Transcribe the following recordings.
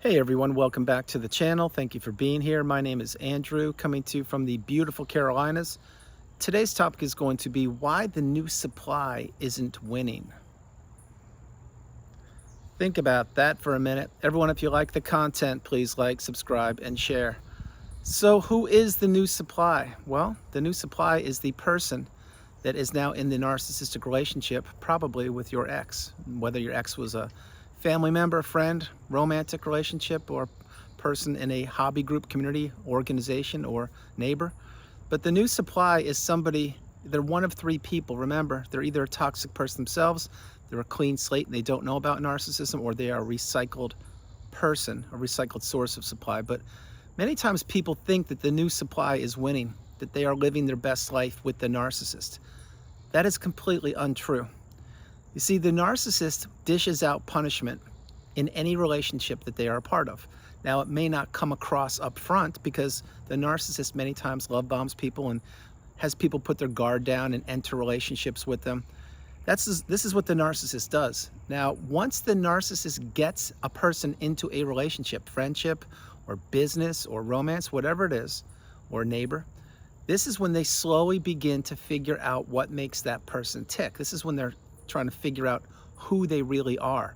Hey everyone, welcome back to the channel. Thank you for being here. My name is Andrew, coming to you from the beautiful Carolinas. Today's topic is going to be why the new supply isn't winning. Think about that for a minute. Everyone, if you like the content, please like, subscribe, and share. So who is the new supply? Well, the new supply is the person that is now in the narcissistic relationship, probably with your ex. Whether your ex was a family member, friend, romantic relationship, or person in a hobby group, community, organization, or neighbor. But the new supply is somebody, they're one of three people. Remember, they're either a toxic person themselves, they're a clean slate and they don't know about narcissism, or they are a recycled person, a recycled source of supply. But many times people think that the new supply is winning, that they are living their best life with the narcissist. That is completely untrue. You see, the narcissist dishes out punishment in any relationship that they are a part of. Now, it may not come across up front because the narcissist many times love bombs people and has people put their guard down and enter relationships with them. This is what the narcissist does. Now, once the narcissist gets a person into a relationship, friendship or business or romance, whatever it is, or neighbor, this is when they slowly begin to figure out what makes that person tick. This is when they're trying to figure out who they really are.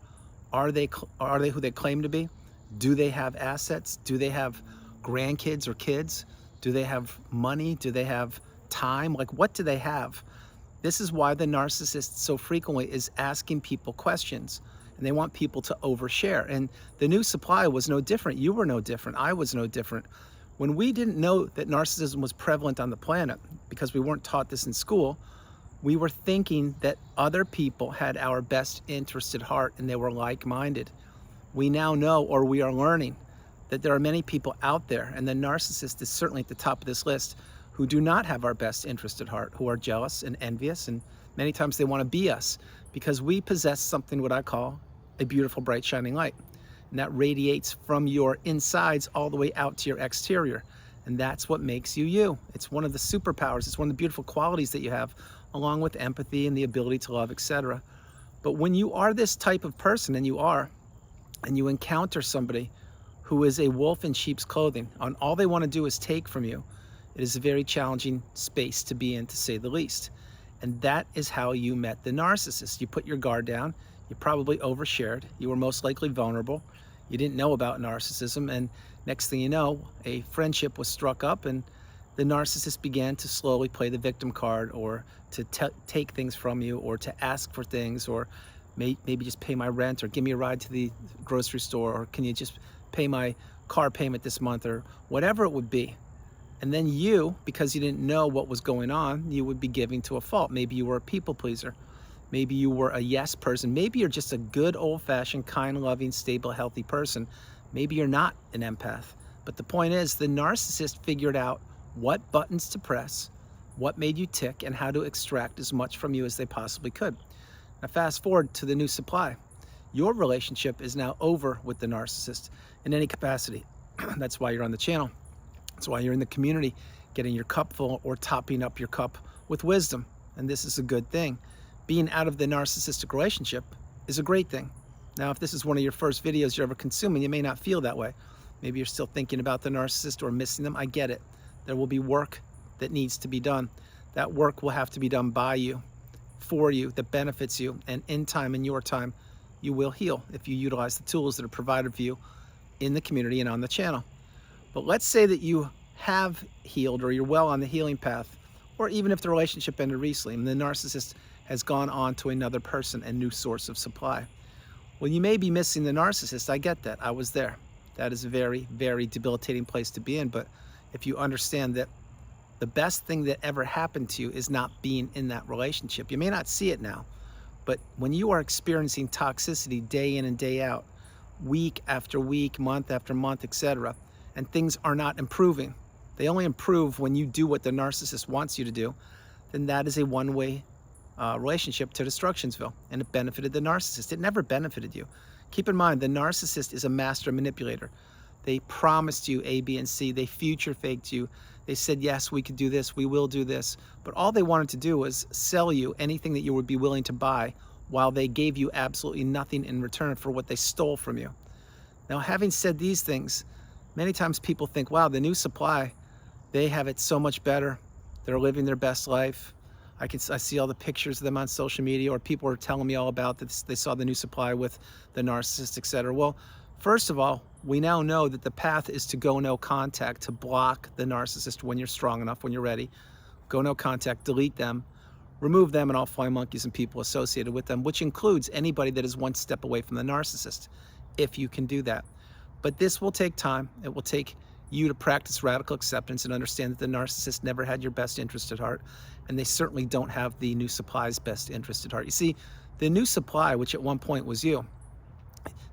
Are they who they claim to be? Do they have assets? Do they have grandkids or kids? Do they have money? Do they have time? Like, what do they have? This is why the narcissist so frequently is asking people questions, and they want people to overshare. And the new supply was no different. You were no different. I was no different. When we didn't know that narcissism was prevalent on the planet, because we weren't taught this in school, we were thinking that other people had our best interest at heart and they were like-minded. We now know, or we are learning, that there are many people out there, and the narcissist is certainly at the top of this list, who do not have our best interest at heart, who are jealous and envious, and many times they want to be us because we possess something what I call a beautiful, bright, shining light. And that radiates from your insides all the way out to your exterior. And that's what makes you you. It's one of the superpowers. It's one of the beautiful qualities that you have, along with empathy and the ability to love, etc. But when you are this type of person, and you encounter somebody who is a wolf in sheep's clothing, and all they want to do is take from you, it is a very challenging space to be in, to say the least. And that is how you met the narcissist. You put your guard down, you probably overshared, you were most likely vulnerable, you didn't know about narcissism, and next thing you know, a friendship was struck up and the narcissist began to slowly play the victim card, or to take things from you, or to ask for things, or maybe just pay my rent, or give me a ride to the grocery store, or can you just pay my car payment this month, or whatever it would be. And then you, because you didn't know what was going on, you would be giving to a fault. Maybe you were a people pleaser. Maybe you were a yes person. Maybe you're just a good old-fashioned, kind, loving, stable, healthy person. Maybe you're not an empath. But the point is, the narcissist figured out what buttons to press, what made you tick, and how to extract as much from you as they possibly could. Now fast forward to the new supply. Your relationship is now over with the narcissist in any capacity. That's why you're on the channel. That's why you're in the community, getting your cup full or topping up your cup with wisdom. And this is a good thing. Being out of the narcissistic relationship is a great thing. Now, if this is one of your first videos you're ever consuming, you may not feel that way. Maybe you're still thinking about the narcissist or missing them. I get it. There will be work that needs to be done. That work will have to be done by you, for you, that benefits you. And in time, in your time, you will heal if you utilize the tools that are provided for you in the community and on the channel. But let's say that you have healed, or you're well on the healing path, or even if the relationship ended recently and the narcissist has gone on to another person and new source of supply. Well, you may be missing the narcissist. I get that. I was there. That is a very, very debilitating place to be in. But if you understand that the best thing that ever happened to you is not being in that relationship, you may not see it now, but when you are experiencing toxicity day in and day out, week after week, month after month, etc., and things are not improving, they only improve when you do what the narcissist wants you to do, then that is a one-way relationship to Destructionsville, and it benefited the narcissist. It never benefited you. Keep in mind, the narcissist is a master manipulator. They promised you A, B, and C. They future faked you. They said, yes, we could do this, we will do this. But all they wanted to do was sell you anything that you would be willing to buy, while they gave you absolutely nothing in return for what they stole from you. Now, having said these things, many times people think, wow, the new supply, they have it so much better. They're living their best life. I see all the pictures of them on social media, or people are telling me all about this. They saw the new supply with the narcissist, etc. Well, first of all, we now know that the path is to go no contact, to block the narcissist when you're strong enough, when you're ready. Go no contact, delete them, remove them and all fly monkeys and people associated with them, which includes anybody that is one step away from the narcissist, if you can do that. But this will take time. It will take you to practice radical acceptance and understand that the narcissist never had your best interest at heart, and they certainly don't have the new supply's best interest at heart. You see, the new supply, which at one point was you,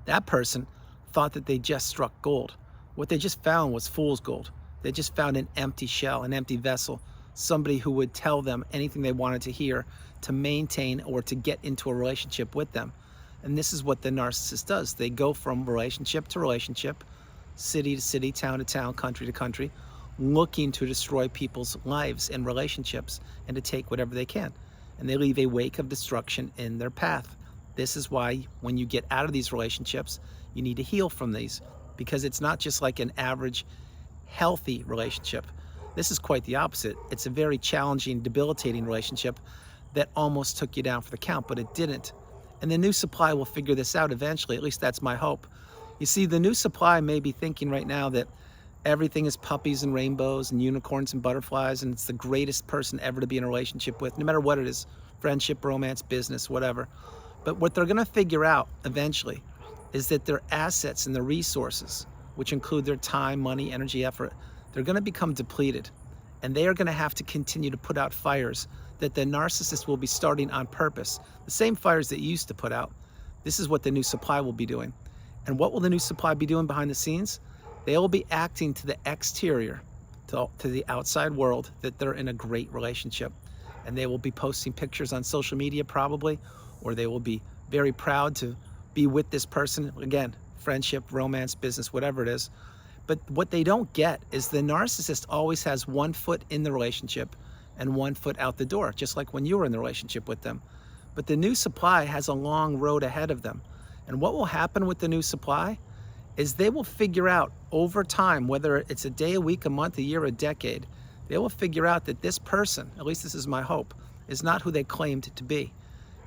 that person thought that they just struck gold. What they just found was fool's gold. They just found an empty shell, an empty vessel, somebody who would tell them anything they wanted to hear to maintain or to get into a relationship with them. And this is what the narcissist does. They go from relationship to relationship, city to city, town to town, country to country, looking to destroy people's lives and relationships and to take whatever they can. And they leave a wake of destruction in their path. This is why when you get out of these relationships, you need to heal from these, because it's not just like an average healthy relationship. This is quite the opposite. It's a very challenging, debilitating relationship that almost took you down for the count, but it didn't. And the new supply will figure this out eventually. At least that's my hope. You see, the new supply may be thinking right now that everything is puppies and rainbows and unicorns and butterflies, and it's the greatest person ever to be in a relationship with, no matter what it is, friendship, romance, business, whatever. But what they're gonna figure out eventually is that their assets and their resources, which include their time, money, energy, effort, they're gonna become depleted. And they are gonna have to continue to put out fires that the narcissist will be starting on purpose. The same fires that you used to put out. This is what the new supply will be doing. And what will the new supply be doing behind the scenes? They will be acting to the exterior, to the outside world, that they're in a great relationship. And they will be posting pictures on social media probably, or they will be very proud to be with this person. Again, friendship, romance, business, whatever it is. But what they don't get is the narcissist always has one foot in the relationship and one foot out the door, just like when you were in the relationship with them. But the new supply has a long road ahead of them. And what will happen with the new supply is they will figure out over time, whether it's a day, a week, a month, a year, a decade, they will figure out that this person, at least this is my hope, is not who they claimed to be.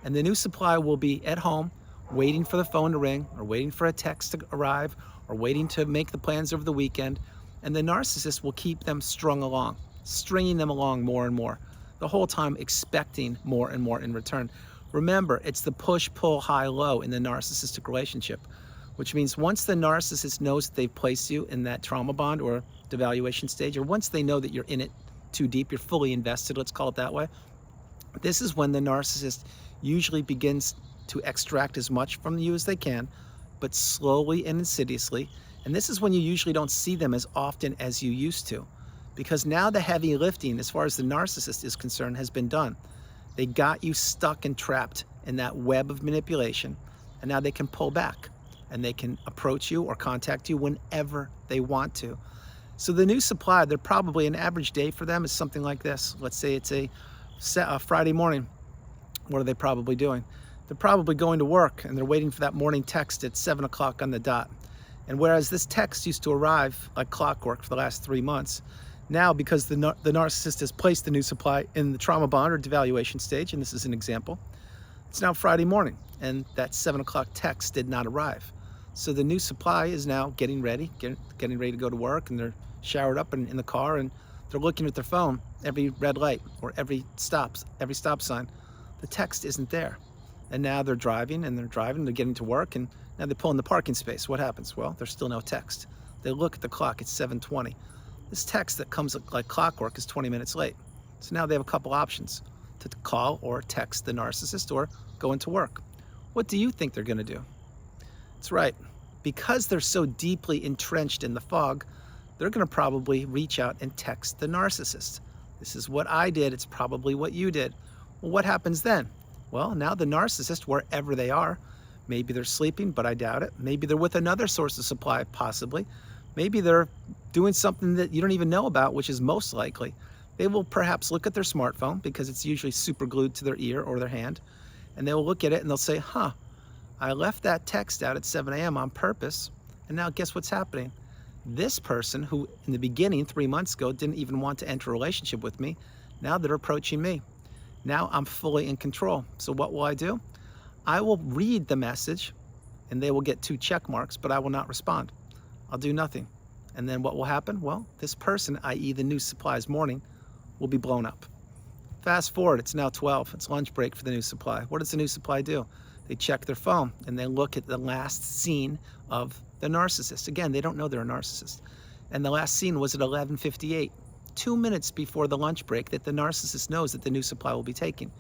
And the new supply will be at home, waiting for the phone to ring, or waiting for a text to arrive, or waiting to make the plans over the weekend. And the narcissist will keep them strung along, stringing them along more and more, the whole time expecting more and more in return. Remember, it's the push, pull, high, low in the narcissistic relationship, which means once the narcissist knows that they've placed you in that trauma bond or devaluation stage, or once they know that you're in it too deep, you're fully invested, let's call it that way, this is when the narcissist usually begins to extract as much from you as they can, but slowly and insidiously. And this is when you usually don't see them as often as you used to, because now the heavy lifting, as far as the narcissist is concerned, has been done. They got you stuck and trapped in that web of manipulation, and now they can pull back and they can approach you or contact you whenever they want to. So the new supply, they're probably, an average day for them is something like this. Let's say it's a Friday morning. What are they probably doing? They're probably going to work and they're waiting for that morning text at 7 o'clock on the dot. And whereas this text used to arrive like clockwork for the last 3 months, now because the narcissist has placed the new supply in the trauma bond or devaluation stage, and this is an example, it's now Friday morning and that 7 o'clock text did not arrive. So the new supply is now getting ready to go to work, and they're showered up and in the car, and they're looking at their phone every red light or every stop sign. The text isn't there. And now they're driving, they're getting to work, and now they pull in the parking space. What happens? Well, there's still no text. They look at the clock, it's 7:20. This text that comes like clockwork is 20 minutes late. So now they have a couple options: to call or text the narcissist or go into work. What do you think they're gonna do? That's right. Because they're so deeply entrenched in the fog, they're gonna probably reach out and text the narcissist. This is what I did, it's probably what you did. Well, what happens then? Well, now the narcissist, wherever they are, maybe they're sleeping, but I doubt it. Maybe they're with another source of supply, possibly. Maybe they're doing something that you don't even know about, which is most likely. They will perhaps look at their smartphone, because it's usually super glued to their ear or their hand, and they will look at it and they'll say, I left that text out at 7 a.m. on purpose. And now guess what's happening? This person who in the beginning 3 months ago didn't even want to enter a relationship with me, now they're approaching me. Now I'm fully in control. So what will I do? I will read the message and they will get 2 check marks, but I will not respond. I'll do nothing. And then what will happen? Well, this person, i.e. the new supply's morning, will be blown up. Fast forward, it's now 12. It's lunch break for the new supply. What does the new supply do? They check their phone and they look at the last scene of the narcissist. Again, they don't know they're a narcissist. And the last scene was at 11:58, 2 minutes before the lunch break that the narcissist knows that the new supply will be taking.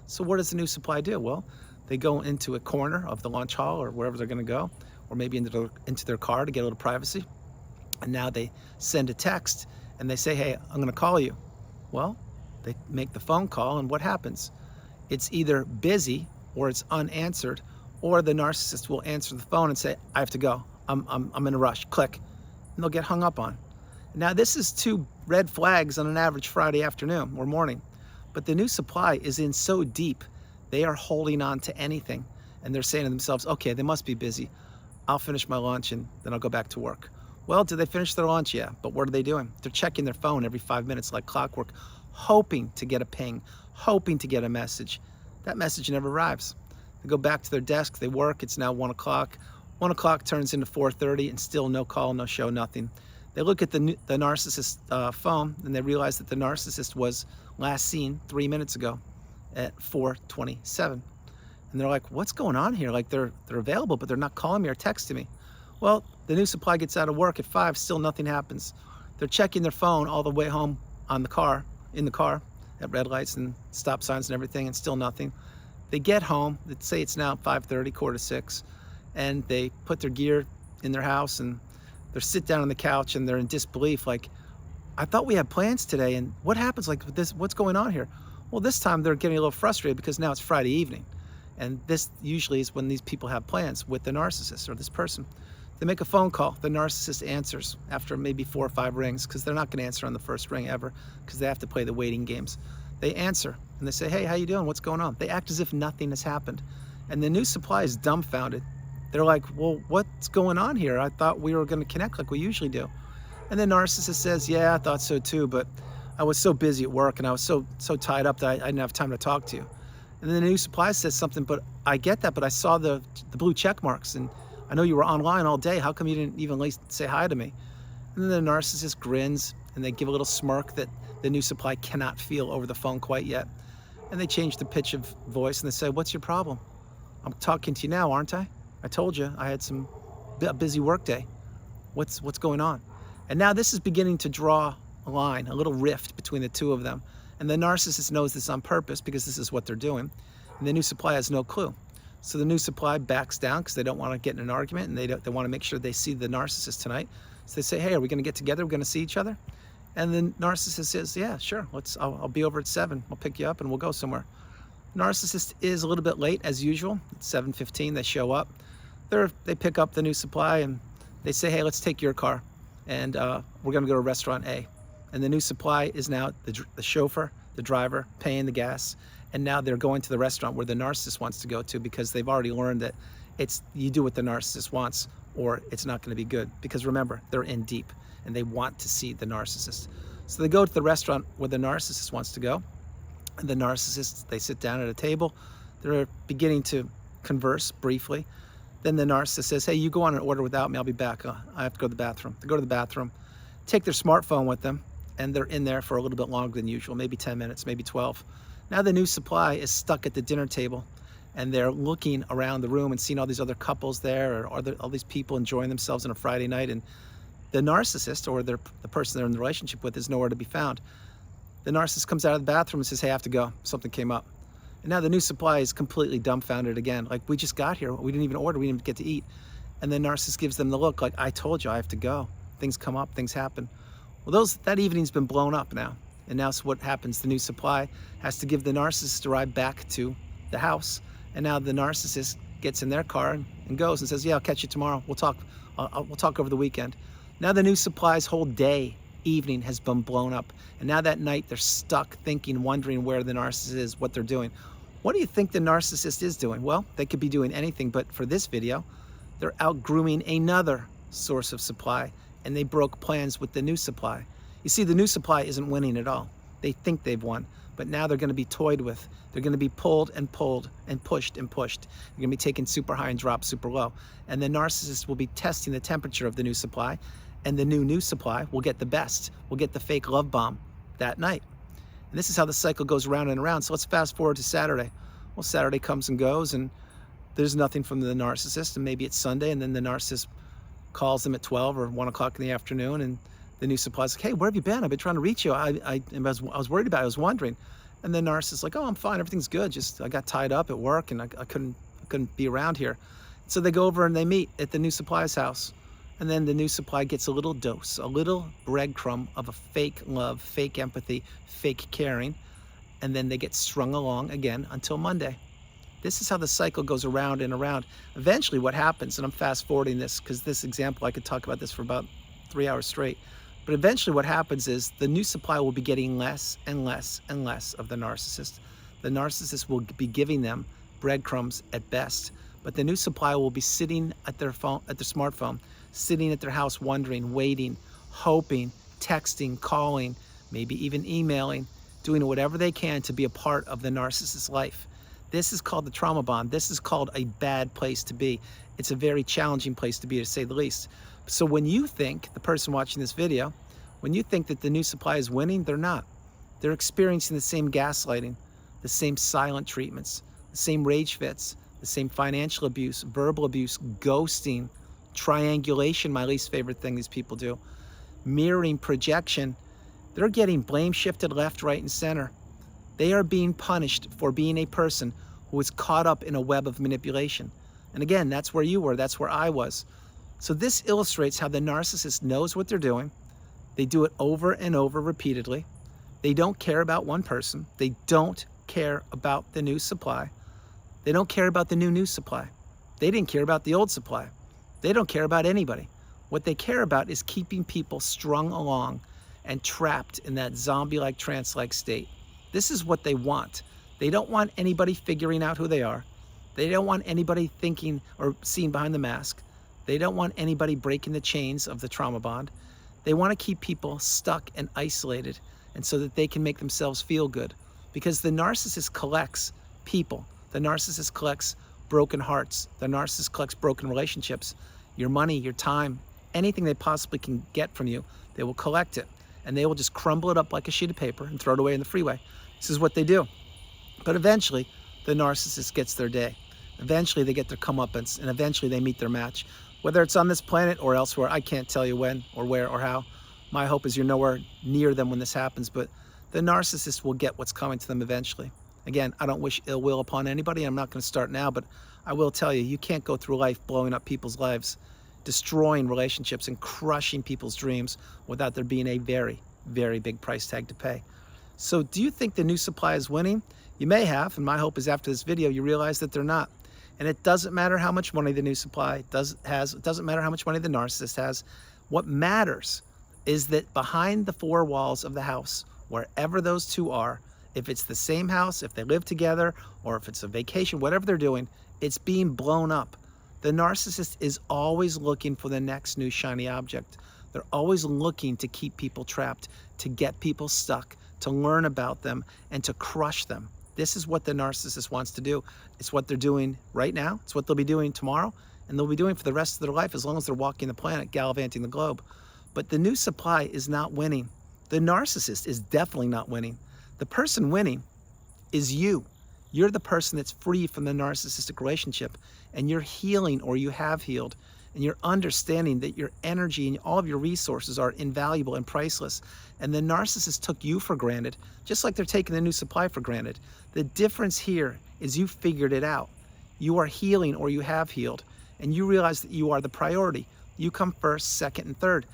So what does the new supply do? Well, they go into a corner of the lunch hall or wherever they're going to go, or maybe into their car to get a little privacy. And now they send a text and they say, hey, I'm going to call you. Well, they make the phone call, and what happens? It's either busy or it's unanswered, or the narcissist will answer the phone and say, I have to go. I'm in a rush. Click. And they'll get hung up on. Now, this is 2 red flags on an average Friday afternoon or morning. But the new supply is in so deep, they are holding on to anything. And they're saying to themselves, okay, they must be busy. I'll finish my lunch and then I'll go back to work. Well, did they finish their lunch? Yeah. But what are they doing? They're checking their phone every 5 minutes like clockwork, hoping to get a ping, hoping to get a message. That message never arrives. They go back to their desk, they work, it's now 1 o'clock. 1 o'clock turns into 4:30 and still no call, no show, nothing. They look at the narcissist phone and they realize that the narcissist was last seen 3 minutes ago at 4:27. And they're like, what's going on here? Like they're available, but they're not calling me or texting me. Well, the new supply gets out of work at 5, still nothing happens. They're checking their phone all the way home in the car, at red lights and stop signs and everything, and still nothing. They get home, let's say it's now 5:30, 5:45, and they put their gear in their house and they sit down on the couch and they're in disbelief, like, I thought we had plans today, and what happens, like this, what's going on here? Well, this time they're getting a little frustrated because now it's Friday evening. And this usually is when these people have plans with the narcissist or this person. They make a phone call. The narcissist answers after maybe 4 or 5 rings, because they're not going to answer on the first ring ever, because they have to play the waiting games. They answer and they say, hey, how you doing? What's going on? They act as if nothing has happened. And the new supply is dumbfounded. They're like, well, what's going on here? I thought we were going to connect like we usually do. And the narcissist says, yeah, I thought so too, but I was so busy at work and I was so tied up that I didn't have time to talk to you. And then the new supply says something, but I get that, but I saw the blue check marks and I know you were online all day. How come you didn't even at least say hi to me? And then the narcissist grins and they give a little smirk that the new supply cannot feel over the phone quite yet. And they change the pitch of voice and they say, what's your problem? I'm talking to you now, aren't I? I told you I had a busy work day. What's going on? And now this is beginning to draw a line, a little rift between the two of them. And the narcissist knows this on purpose because this is what they're doing. And the new supply has no clue. So the new supply backs down because they don't want to get in an argument, and they want to make sure they see the narcissist tonight. So they say, hey, are we going to get together? We're going to see each other? And the narcissist says, yeah, sure. I'll be over at 7. I'll pick you up and we'll go somewhere. Narcissist is a little bit late as usual. It's 7:15. They show up. They pick up the new supply and they say, hey, let's take your car. And we're going to go to restaurant A. And the new supply is now the chauffeur, the driver, paying the gas. And now they're going to the restaurant where the narcissist wants to go to, because they've already learned that you do what the narcissist wants or it's not going to be good. Because remember, they're in deep and they want to see the narcissist. So they go to the restaurant where the narcissist wants to go. And the narcissist, they sit down at a table. They're beginning to converse briefly. Then the narcissist says, hey, you go on and order without me. I'll be back. I have to go to the bathroom. They go to the bathroom, take their smartphone with them, and they're in there for a little bit longer than usual, maybe 10 minutes, maybe 12. Now the new supply is stuck at the dinner table, and they're looking around the room and seeing all these other couples there, or all these people enjoying themselves on a Friday night, and the narcissist, or the person they're in the relationship with, is nowhere to be found. The narcissist comes out of the bathroom and says, hey, I have to go. Something came up. And now the new supply is completely dumbfounded again. Like, we just got here. We didn't even order. We didn't get to eat. And the narcissist gives them the look like, I told you I have to go. Things come up. Things happen. Well, that evening's been blown up now. And now so what happens? The new supply has to give the narcissist a ride back to the house. And now the narcissist gets in their car and goes and says, yeah, I'll catch you tomorrow. We'll talk. We'll talk over the weekend. Now the new supply's whole evening has been blown up. And now that night they're stuck thinking, wondering where the narcissist is, what they're doing. What do you think the narcissist is doing? Well, they could be doing anything, but for this video, they're out grooming another source of supply, and they broke plans with the new supply. You see, the new supply isn't winning at all. They think they've won, but now they're going to be toyed with. They're going to be pulled and pulled and pushed and pushed. They're going to be taken super high and dropped super low. And the narcissist will be testing the temperature of the new supply, and the new supply will get the best, will get the fake love bomb that night. And this is how the cycle goes around and around. So let's fast forward to Saturday. Well, Saturday comes and goes, and there's nothing from the narcissist, and maybe it's Sunday, and then the narcissist calls them at 12 or 1 o'clock in the afternoon, and the new supply's like, hey, where have you been? I've been trying to reach you. I was worried about it. I was wondering. And the narcissist's like, oh, I'm fine. Everything's good. Just I got tied up at work, and I couldn't be around here. So they go over and they meet at the new supply's house. And then the new supply gets a little dose, a little breadcrumb of a fake love, fake empathy, fake caring. And then they get strung along again until Monday. This is how the cycle goes around and around. Eventually what happens, and I'm fast forwarding this because this example, I could talk about this for about 3 hours straight. But eventually what happens is the new supply will be getting less and less and less of the narcissist. The narcissist will be giving them breadcrumbs at best, but the new supply will be sitting at their phone, at their smartphone, sitting at their house wondering, waiting, hoping, texting, calling, maybe even emailing, doing whatever they can to be a part of the narcissist's life. This is called the trauma bond. This is called a bad place to be. It's a very challenging place to be, to say the least. So when you think, the person watching this video, when you think that the new supply is winning, they're not. They're experiencing the same gaslighting, the same silent treatments, the same rage fits, the same financial abuse, verbal abuse, ghosting, triangulation, my least favorite thing these people do, mirroring, projection. They're getting blame shifted left, right, and center. They are being punished for being a person who is caught up in a web of manipulation. And again, that's where you were, that's where I was. So this illustrates how the narcissist knows what they're doing. They do it over and over repeatedly. They don't care about one person. They don't care about the new supply. They don't care about the new supply. They didn't care about the old supply. They don't care about anybody. What they care about is keeping people strung along and trapped in that zombie-like, trance-like state. This is what they want. They don't want anybody figuring out who they are. They don't want anybody thinking or seeing behind the mask. They don't want anybody breaking the chains of the trauma bond. They want to keep people stuck and isolated, and so that they can make themselves feel good. Because the narcissist collects people. The narcissist collects broken hearts. The narcissist collects broken relationships. Your money, your time, anything they possibly can get from you, they will collect it. And they will just crumble it up like a sheet of paper and throw it away in the freeway. This is what they do. But eventually, the narcissist gets their day. Eventually, they get their comeuppance, and eventually they meet their match. Whether it's on this planet or elsewhere, I can't tell you when or where or how. My hope is you're nowhere near them when this happens, but the narcissist will get what's coming to them eventually. Again, I don't wish ill will upon anybody. I'm not going to start now, but I will tell you, you can't go through life blowing up people's lives, destroying relationships, and crushing people's dreams without there being a very, very big price tag to pay. So do you think the new supply is winning? You may have, and my hope is after this video, you realize that they're not. And it doesn't matter how much money the new supply has. It doesn't matter how much money the narcissist has. What matters is that behind the four walls of the house, wherever those two are, if it's the same house, if they live together, or if it's a vacation, whatever they're doing, it's being blown up. The narcissist is always looking for the next new shiny object. They're always looking to keep people trapped, to get people stuck, to learn about them, and to crush them. This is what the narcissist wants to do. It's what they're doing right now. It's what they'll be doing tomorrow, and they'll be doing for the rest of their life as long as they're walking the planet, gallivanting the globe. But the new supply is not winning. The narcissist is definitely not winning. The person winning is you. You're the person that's free from the narcissistic relationship, and you're healing, or you have healed, and you're understanding that your energy and all of your resources are invaluable and priceless. And the narcissist took you for granted, just like they're taking the new supply for granted. The difference here is you figured it out. You are healing, or you have healed, and you realize that you are the priority. You come first, second, and third.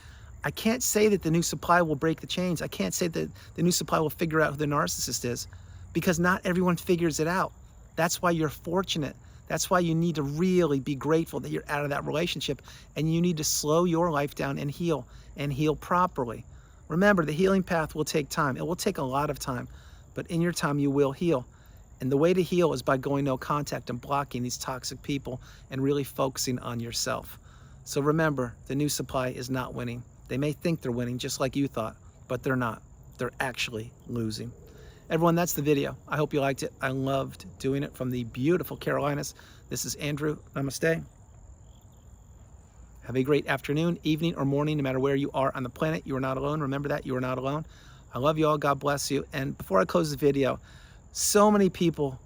I can't say that the new supply will break the chains. I can't say that the new supply will figure out who the narcissist is, because not everyone figures it out. That's why you're fortunate. That's why you need to really be grateful that you're out of that relationship, and you need to slow your life down and heal properly. Remember, the healing path will take time. It will take a lot of time, but in your time you will heal. And the way to heal is by going no contact and blocking these toxic people and really focusing on yourself. So remember, the new supply is not winning. They may think they're winning just like you thought, but they're not. They're actually losing. Everyone, that's the video. I hope you liked it. I loved doing it from the beautiful Carolinas. This is Andrew. Namaste. Have a great afternoon, evening, or morning, no matter where you are on the planet. You are not alone. Remember that. You are not alone. I love you all. God bless you. And before I close the video, so many people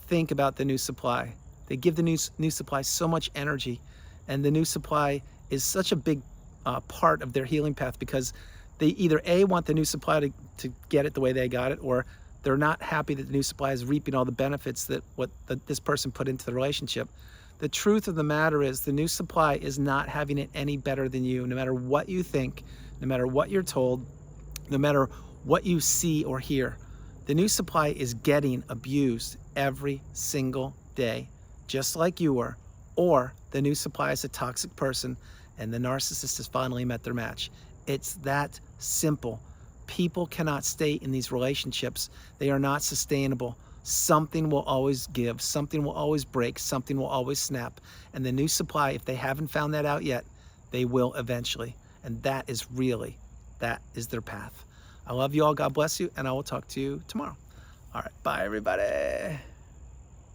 think about the new supply. They give the new supply so much energy. And the new supply is such a big part of their healing path, because they either A, want the new supply to get it the way they got it, or they're not happy that the new supply is reaping all the benefits that this person put into the relationship. The truth of the matter is the new supply is not having it any better than you, no matter what you think, no matter what you're told, no matter what you see or hear. The new supply is getting abused every single day, just like you were, or the new supply is a toxic person and the narcissist has finally met their match. It's that simple. People cannot stay in these relationships. They are not sustainable. Something will always give, something will always break, something will always snap. And the new supply, if they haven't found that out yet, they will eventually. And that is their path. I love you all. God bless you. And I will talk to you tomorrow. All right. Bye, everybody.